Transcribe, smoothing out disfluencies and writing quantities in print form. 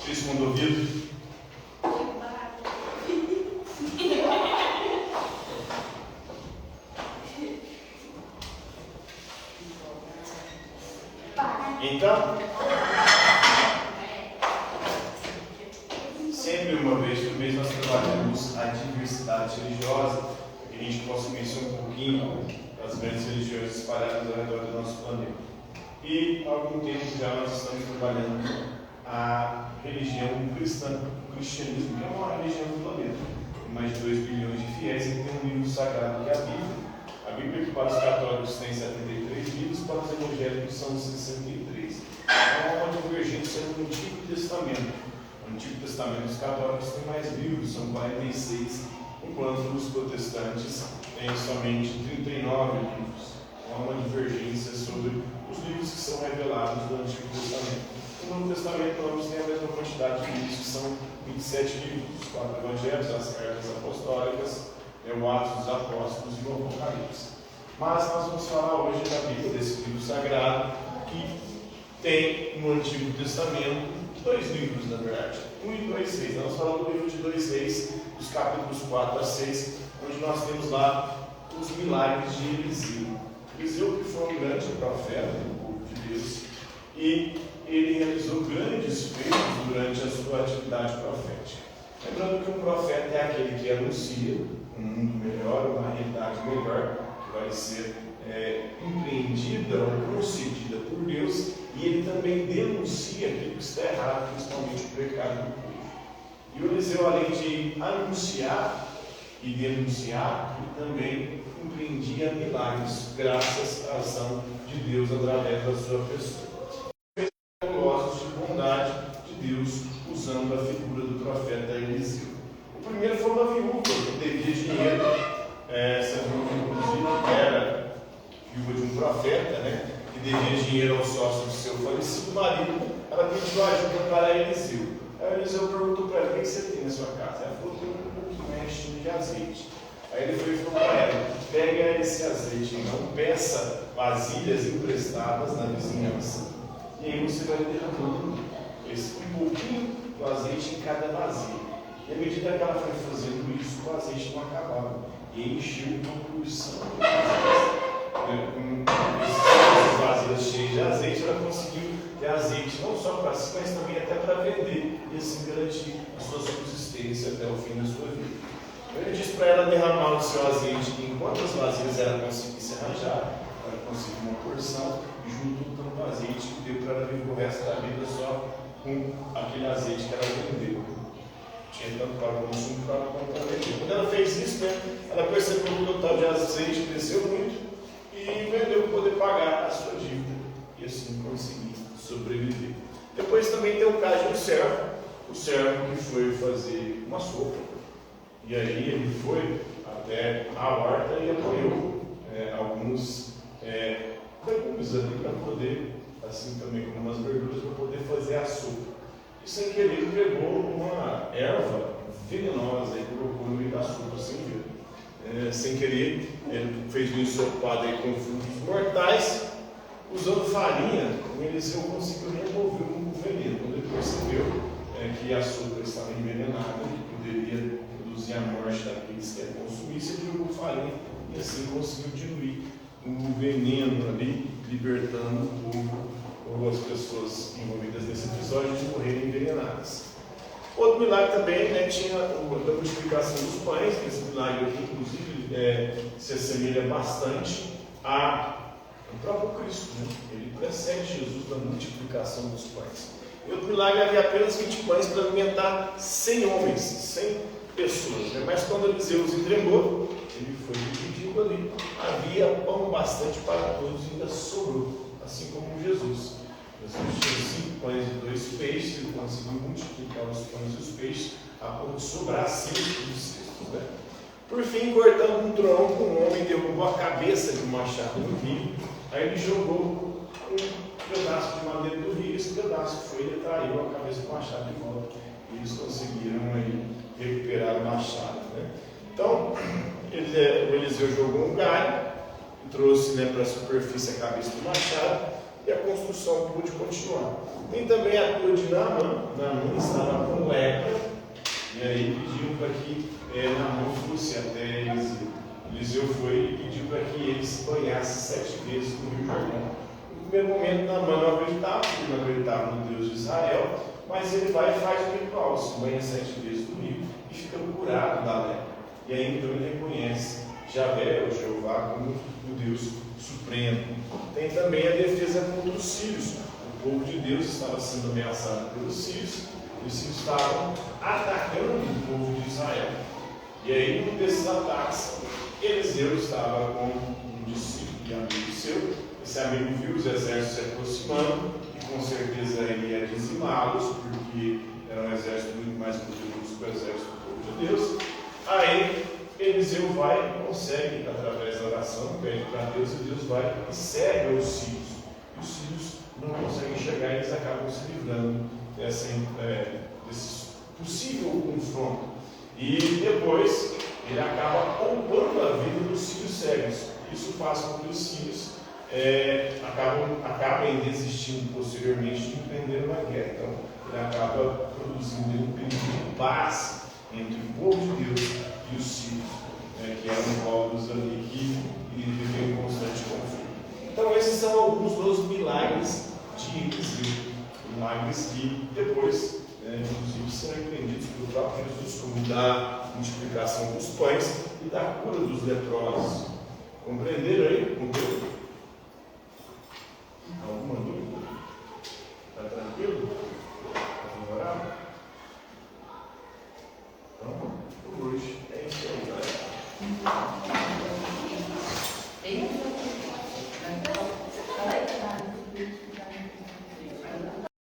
Esse mundo ouvido. Então, sempre uma vez por mês nós trabalhamos a diversidade religiosa, para que a gente possa conhecer um pouquinho das grandes religiões espalhadas ao redor do nosso planeta. E há algum tempo já nós estamos trabalhando a religião cristã, o cristianismo, que é uma religião do planeta. Tem mais de 2 bilhões de fiéis e tem um livro sagrado que é a Bíblia. A Bíblia, que para os católicos tem 73 livros, para os evangélicos são 63. Há uma divergência no Antigo Testamento. No Antigo Testamento, os católicos têm mais livros, são 46, enquanto os protestantes têm somente 39 livros. Há uma divergência sobre os livros que são revelados do Antigo Testamento. No Novo Testamento, nós temos a mesma quantidade de livros, que são 27 livros, os 4 evangelhos, as cartas apostólicas, o Atos dos Apóstolos e o Apocalipse. Mas nós vamos falar hoje da Bíblia, desse livro sagrado, que tem no Antigo Testamento 2 livros, na verdade, 1 e 2 Reis. Nós falamos do livro de 2 Reis, dos capítulos 4 a 6, onde nós temos lá os milagres de Eliseu. Eliseu, que foi um grande profeta do povo de Deus, e ele realizou grandes feitos durante a sua atividade profética. Lembrando que um profeta é aquele que anuncia um mundo melhor, uma realidade melhor, que vai ser empreendida ou concedida por Deus, e ele também denuncia aquilo que está errado, principalmente o pecado do povo. E o Eliseu, além de anunciar e denunciar, ele também empreendia milagres, graças à ação de Deus através da sua pessoa. Glossos de bondade de Deus, usando a figura do profeta Eliseu. O primeiro foi uma viúva que devia dinheiro. Essa viúva, inclusive, era viúva de um profeta, que devia dinheiro ao sócio do seu falecido marido. Ela pediu ajuda para Eliseu. Aí Eliseu perguntou para ela: o que você tem na sua casa? Ela falou: tem um pouquinho de azeite. Aí ele foi e falou para ela: pega esse azeite, não peça vasilhas emprestadas na vizinhança. E aí você vai derramando um pouquinho do azeite em cada vasilha. E à medida que ela foi fazendo isso, o azeite não acabava. E encheu uma porção de vasilhas. Com essas vasilhas cheias de azeite, ela conseguiu ter azeite não só para si, mas também até para vender. E assim garantir a sua subsistência até o fim da sua vida. Ele disse para ela derramar o seu azeite em quantas vasilhas ela conseguisse arranjar. Ela conseguiu uma porção e juntou tanto azeite que deu para ela viver o resto da vida só com aquele azeite que ela vendeu. Tinha tanto para o consumo quanto para vender. Quando ela fez isso, ela percebeu que o total de azeite cresceu muito e vendeu para poder pagar a sua dívida e assim conseguir sobreviver. Depois também tem o caso de o servo que foi fazer uma sopa. E aí ele foi até a horta e apanhou alguns legumes ali para poder, assim também como umas verduras, para poder fazer a sopa. E sem querer ele pegou uma erva venenosa e colocou no meio da sopa sem ver. Sem querer ele fez um ensopado aí com frutos mortais, usando farinha. O Eliseu conseguiu remover o veneno. Quando ele percebeu que a sopa estava envenenada, que poderia produzir a morte daqueles que a consumissem, ele jogou farinha e assim conseguiu diluir o veneno ali, libertando o povo ou as pessoas envolvidas nesse episódio de morrerem envenenadas. Outro milagre também tinha a multiplicação dos pães. Esse milagre aqui, inclusive, se assemelha bastante ao próprio Cristo. Ele precede Jesus na multiplicação dos pães. E outro milagre havia apenas 20 pães para alimentar 100 homens, 100 pessoas. Mas quando Eliseu os entregou, ele foi dividindo ali. Havia pão bastante para todos e ainda sobrou, assim como Jesus. Jesus tinha 5 pães e 2 peixes, ele conseguiu multiplicar os pães e os peixes a ponto de sobrar 5 cestos. Por fim, cortando um tronco, um homem derrubou a cabeça de um machado no rio. Aí ele jogou um pedaço de madeira do rio, esse pedaço foi e atraiu a cabeça do machado de volta. E eles conseguiram aí recuperar o machado. Então, o Eliseu jogou um galho, trouxe para a superfície a cabeça do machado, e a construção pôde continuar. Tem também a cura de Naamã. Naamã estava com lepra, e aí pediu para que Naamã fosse até Eliseu. Eliseu foi e pediu para que ele se banhasse 7 vezes no Rio Jordão. No primeiro momento, Naamã não acreditava, porque não acreditava no Deus de Israel, mas ele vai e faz o ritual, se banha 7 vezes no rio e fica curado da lepra. E aí então ele reconhece Javé, ou Jeová, como o Deus supremo. Tem também a defesa contra os sírios. O povo de Deus estava sendo ameaçado pelos sírios, e os sírios estavam atacando o povo de Israel. E aí, num desses ataques, Eliseu estava com um discípulo e amigo seu. Esse amigo viu os exércitos se aproximando e com certeza ele ia dizimá-los, porque era um exército muito mais poderoso que o exército do povo de Deus. Aí Eliseu vai e consegue, através da oração, pede para Deus, e Deus vai e cega os sírios. E os sírios não conseguem chegar e eles acabam se livrando desse possível confronto. E depois ele acaba poupando a vida dos sírios cegos. Isso faz com que os sírios acabem desistindo posteriormente de empreender uma guerra. Então, ele acaba produzindo um período de paz entre o povo de Deus e os sírios, que eram povos ali que viviam em constante conflito. Então, esses são alguns dos milagres de Eliseu. Milagres que depois, inclusive, serão entendidos pelo próprio Jesus, como da multiplicação dos pães e da cura dos leprosos. Compreenderam aí? Compreendeu? Alguma dúvida? Está tranquilo? Vamos orar? Então, por hoje é isso aí, galera.